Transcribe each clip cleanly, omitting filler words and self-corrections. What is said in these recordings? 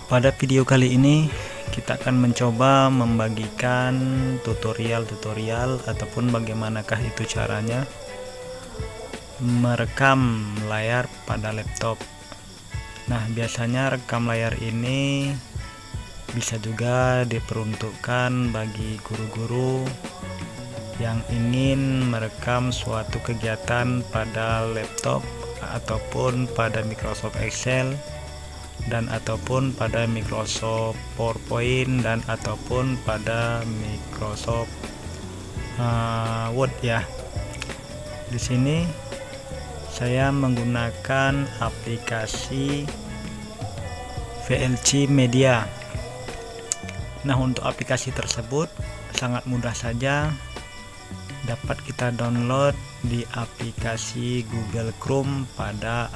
Pada video kali ini kita akan mencoba membagikan tutorial ataupun bagaimanakah itu caranya merekam layar pada laptop. Nah, biasanya rekam layar ini bisa juga diperuntukkan bagi guru-guru yang ingin merekam suatu kegiatan pada laptop ataupun pada Microsoft Excel dan ataupun pada Microsoft PowerPoint dan ataupun pada Microsoft Word ya. Di sini saya menggunakan aplikasi VLC Media. Nah, untuk aplikasi tersebut sangat mudah saja, dapat kita download di aplikasi Google Chrome pada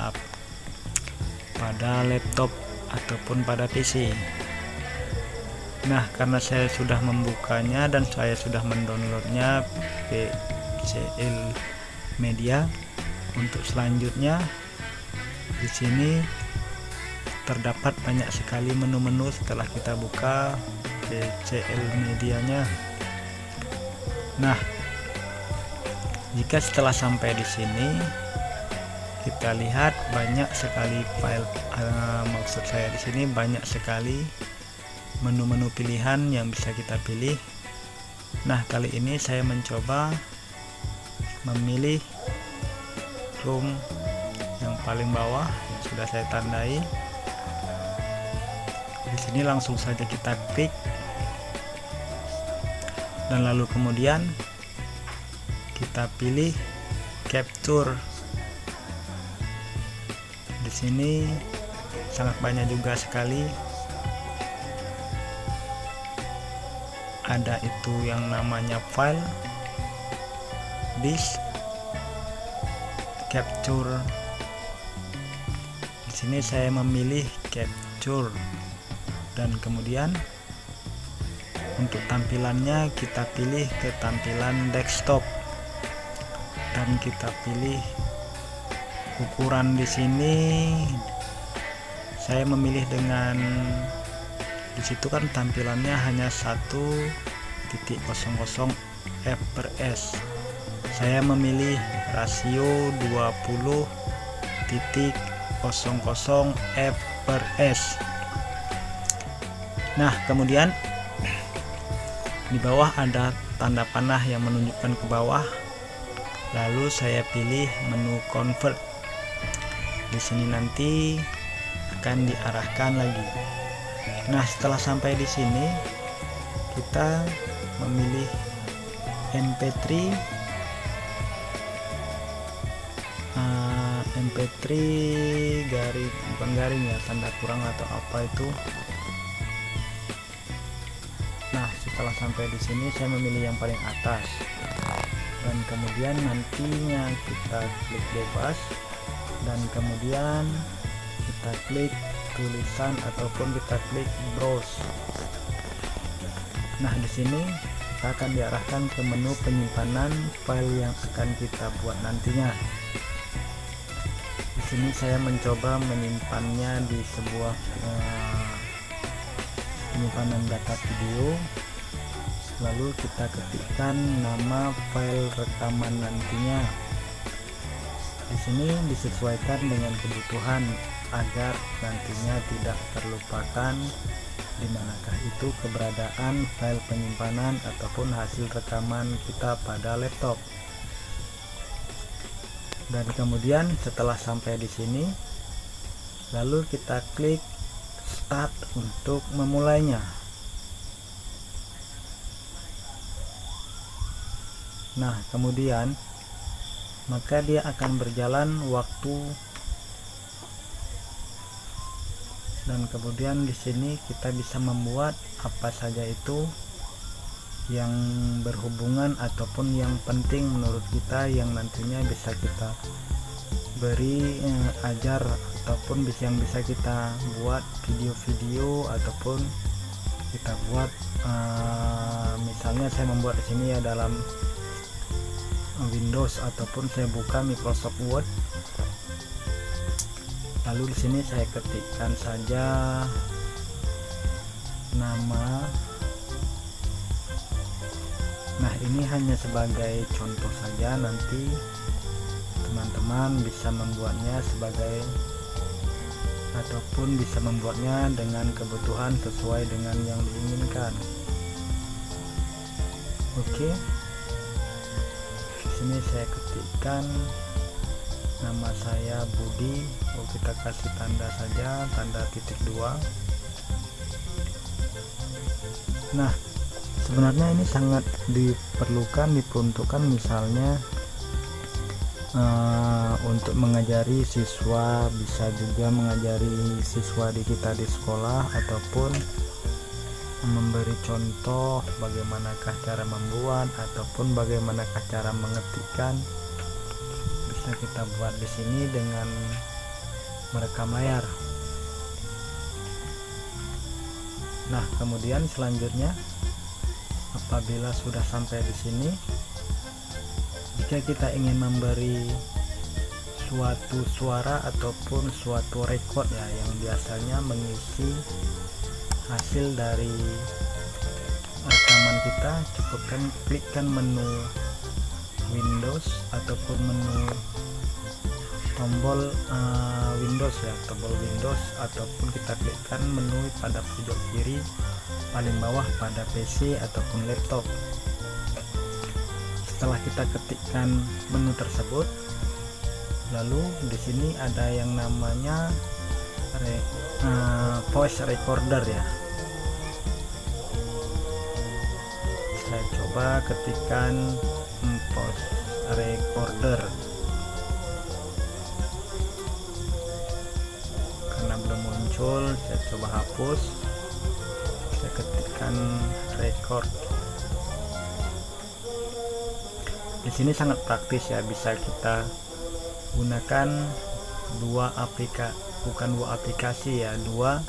laptop ataupun pada PC. Nah, karena saya sudah membukanya dan saya sudah mendownloadnya VCL Media, untuk selanjutnya di sini terdapat banyak sekali menu-menu setelah kita buka VCL Medianya. Nah, jika setelah sampai di sini kita lihat banyak sekali file, maksud saya di sini banyak sekali menu-menu pilihan yang bisa kita pilih. Nah, kali ini saya mencoba memilih Chrome yang paling bawah yang sudah saya tandai. Di sini langsung saja kita klik dan lalu kemudian kita pilih capture. Di sini sangat banyak juga sekali, ada itu yang namanya file, disk, capture. Di sini saya memilih capture dan kemudian untuk tampilannya kita pilih ke tampilan desktop dan kita pilih ukuran. Di sini saya memilih dengan, di situ kan tampilannya hanya 1.00 fps. Saya memilih rasio 20.00 fps. Nah, kemudian di bawah ada tanda panah yang menunjukkan ke bawah. Lalu saya pilih menu convert. Di sini nanti akan diarahkan lagi. Nah, setelah sampai di sini kita memilih MP3 garing, bukan garing ya, tanda kurang atau apa itu. Nah, setelah sampai di sini saya memilih yang paling atas dan kemudian nantinya kita klik bebas dan kemudian kita klik tulisan ataupun kita klik browse. Nah, di sini kita akan diarahkan ke menu penyimpanan file yang akan kita buat nantinya. Di sini saya mencoba menyimpannya di sebuah penyimpanan data video. Lalu kita ketikkan nama file rekaman nantinya. Di sini disesuaikan dengan kebutuhan agar nantinya tidak terlupakan di manakah itu keberadaan file penyimpanan ataupun hasil rekaman kita pada laptop. Dan kemudian setelah sampai di sini, lalu kita klik start untuk memulainya. Nah, kemudian maka dia akan berjalan waktu dan kemudian di sini kita bisa membuat apa saja itu yang berhubungan ataupun yang penting menurut kita yang nantinya bisa kita beri ajar ataupun yang bisa kita buat video-video ataupun kita buat misalnya saya membuat di sini ya dalam Windows ataupun saya buka Microsoft Word. Lalu di sini saya ketikkan saja nama. Nah, ini hanya sebagai contoh saja, nanti teman-teman bisa membuatnya sebagai ataupun bisa membuatnya dengan kebutuhan sesuai dengan yang diinginkan. Oke, di sini saya ketikkan nama saya Budi. Kita kasih tanda saja, tanda titik 2. Nah, sebenarnya ini sangat diperuntukkan misalnya untuk mengajari siswa, bisa juga mengajari siswa di kita di sekolah, ataupun memberi contoh bagaimanakah cara membuat ataupun bagaimanakah cara mengetikkan. Bisa kita buat di sini dengan merekam layar. Nah, kemudian selanjutnya apabila sudah sampai di sini, jika kita ingin memberi suatu suara ataupun suatu record ya, yang biasanya mengisi hasil dari rekaman kita, cukupkan klikkan menu Windows ataupun menu tombol Windows ya, tombol Windows, ataupun kita klikkan menu pada pojok kiri paling bawah pada PC ataupun laptop. Setelah kita ketikkan menu tersebut, lalu di sini ada yang namanya voice recorder ya. Saya coba ketikkan voice recorder. Karena belum muncul, saya coba hapus. Saya ketikkan record. Di sini sangat praktis ya, bisa kita gunakan dua aplikasi ya, dua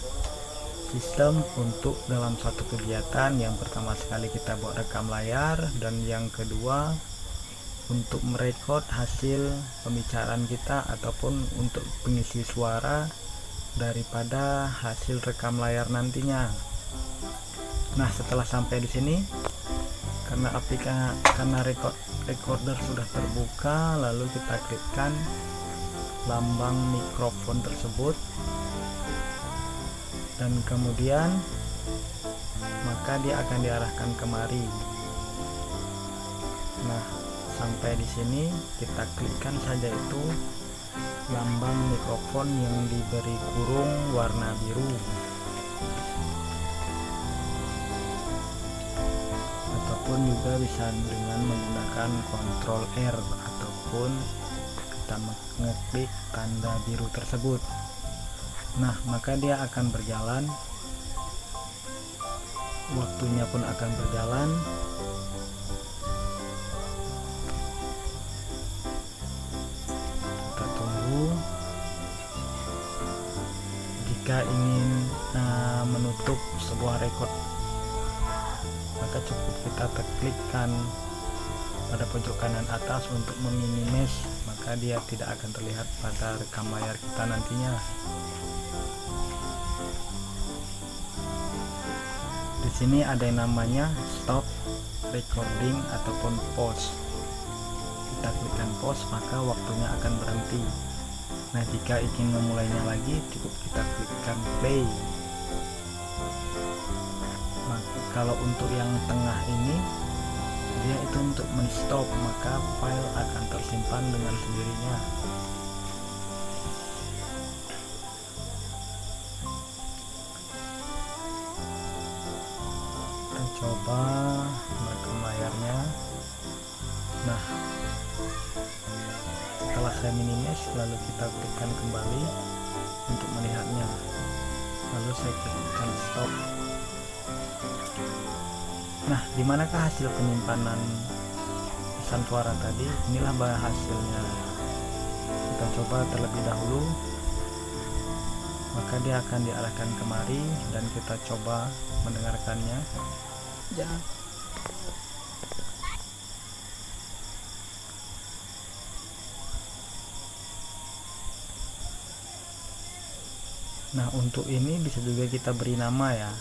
sistem untuk dalam satu kegiatan. Yang pertama sekali kita buat rekam layar, dan yang kedua untuk merekod hasil pembicaraan kita ataupun untuk pengisi suara daripada hasil rekam layar nantinya. Nah, setelah sampai di sini, karena recorder sudah terbuka, lalu kita klikkan lambang mikrofon tersebut, dan kemudian maka dia akan diarahkan kemari. Nah, sampai di sini kita klikkan saja itu lambang mikrofon yang diberi kurung warna biru, ataupun juga bisa dengan menggunakan Ctrl R, ataupun kita mengeklik tanda biru tersebut. Nah, maka dia akan berjalan, waktunya pun akan berjalan. Kita tunggu. Jika ingin menutup sebuah record, maka cukup kita klikkan pada pojok kanan atas untuk meminimize, maka dia tidak akan terlihat pada rekam layar kita nantinya. Di sini ada yang namanya stop recording ataupun pause. Kita klikkan pause, maka waktunya akan berhenti. Nah, jika ingin memulainya lagi, cukup kita klikkan play. Maka kalau untuk yang tengah ini, dia itu untuk men-stop, maka file akan tersimpan dengan sendirinya. Kita coba merekam layarnya. Nah, setelah saya minimize, lalu kita klikkan kembali untuk melihatnya, lalu saya klikkan stop. Nah, dimanakah hasil penyimpanan pesan suara tadi? Inilah hasilnya. Kita coba terlebih dahulu, maka dia akan diarahkan kemari dan kita coba mendengarkannya. Jangan. Nah, untuk ini bisa juga kita beri nama ya.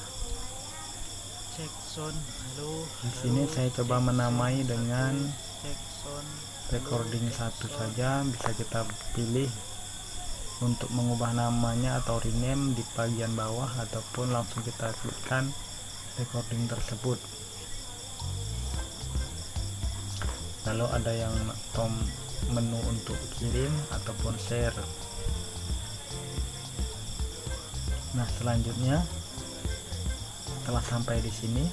cek sound. Halo. Di sini saya coba menamai dengan cek sound. recording satu saja. Bisa kita pilih untuk mengubah namanya atau rename di bagian bawah, ataupun langsung kita klikkan recording tersebut. Lalu ada yang menu untuk kirim ataupun share. Nah, selanjutnya setelah sampai di sini,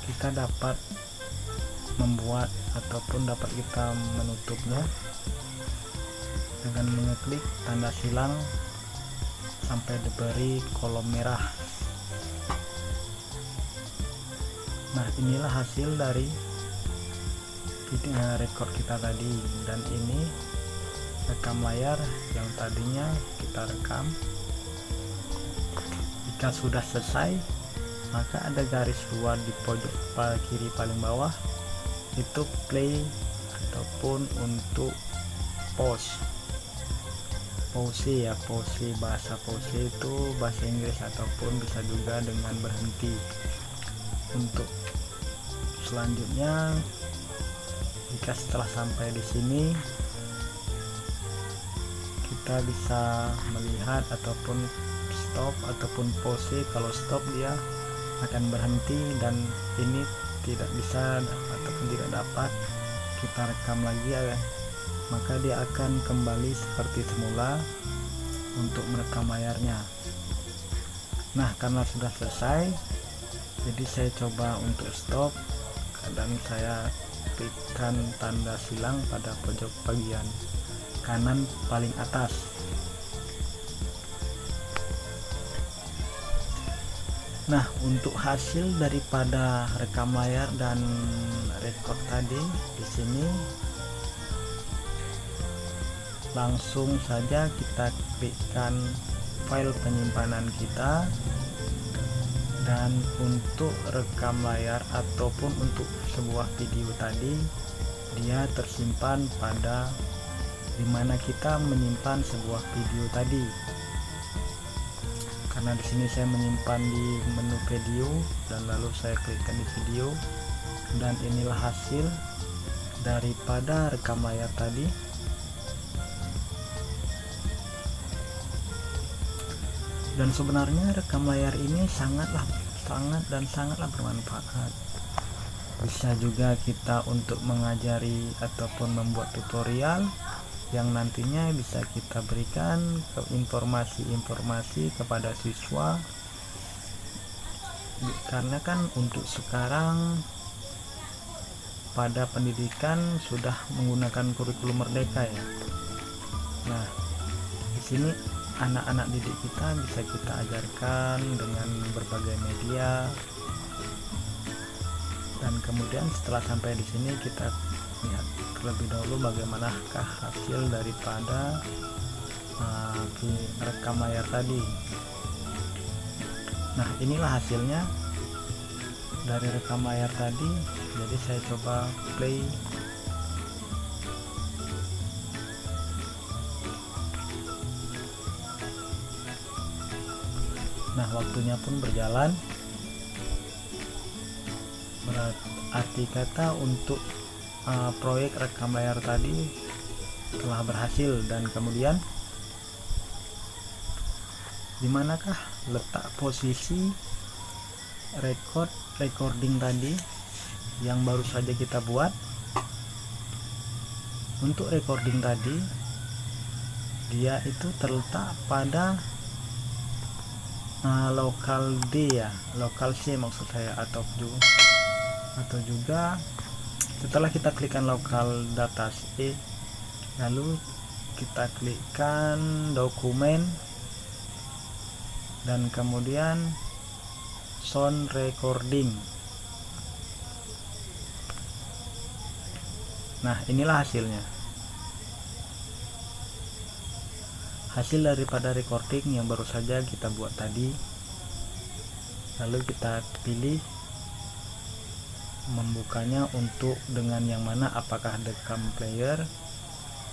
kita dapat membuat ataupun dapat kita menutupnya dengan mengeklik tanda silang sampai diberi kolom merah. Nah, inilah hasil dari video record kita tadi, dan ini rekam layar yang tadinya kita rekam. Jika sudah selesai, maka ada garis 2 di pojok kiri paling bawah, itu play ataupun untuk pause ya, pause, bahasa pause itu bahasa Inggris, ataupun bisa juga dengan berhenti. Untuk selanjutnya, jika setelah sampai di sini, kita bisa melihat ataupun stop ataupun pause. Kalau stop dia akan berhenti, dan ini tidak bisa ataupun tidak dapat kita rekam lagi ya, maka dia akan kembali seperti semula untuk merekam layarnya. Nah, karena sudah selesai, jadi saya coba untuk stop, dan saya klikkan tanda silang pada pojok bagian kanan paling atas. Nah, untuk hasil daripada rekam layar dan record tadi, di sini langsung saja kita klikkan file penyimpanan kita, dan untuk rekam layar ataupun untuk sebuah video tadi, dia tersimpan pada dimana kita menyimpan sebuah video tadi. Karena di sini saya menyimpan di menu video, dan lalu saya klikkan di video, dan inilah hasil daripada rekam layar tadi. Dan sebenarnya rekam layar ini sangatlah bermanfaat. Bisa juga kita untuk mengajari ataupun membuat tutorial yang nantinya bisa kita berikan ke informasi-informasi kepada siswa. Karena kan untuk sekarang pada pendidikan sudah menggunakan kurikulum merdeka ya. Nah, di sini anak-anak didik kita bisa kita ajarkan dengan berbagai media, dan kemudian setelah sampai di sini kita lihat terlebih dahulu bagaimanakah hasil daripada rekam layar tadi. Nah, inilah hasilnya dari rekam layar tadi. Jadi saya coba play. Nah, waktunya pun berjalan, berarti kata untuk proyek rekam layar tadi telah berhasil. Dan kemudian dimanakah letak posisi recording tadi yang baru saja kita buat? Untuk recording tadi, dia itu terletak pada lokal D ya, lokal C maksud saya, atau juga setelah kita klikkan lokal data C, lalu kita klikkan dokumen, dan kemudian sound recording. Nah, inilah hasilnya, hasil daripada recording yang baru saja kita buat tadi. Lalu kita pilih membukanya untuk dengan yang mana, apakah Decam Player,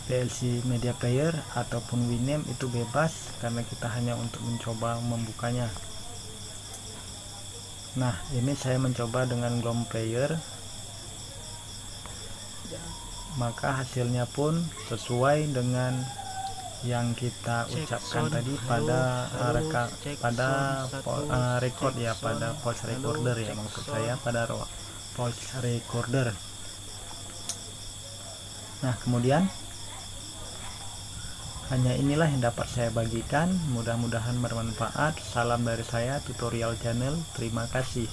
VLC Media Player, ataupun Winamp, itu bebas karena kita hanya untuk mencoba membukanya. Nah, ini saya mencoba dengan GLOM player, maka hasilnya pun sesuai dengan yang kita Cek ucapkan sound. tadi Halo, pada halo. Cek pada sound. 1. record Cek ya, sound. pada voice Halo, recorder ya, cek maksud sound. saya pada voice recorder. Nah, kemudian hanya inilah yang dapat saya bagikan, mudah-mudahan bermanfaat. Salam dari saya, Tutorial Channel. Terima kasih.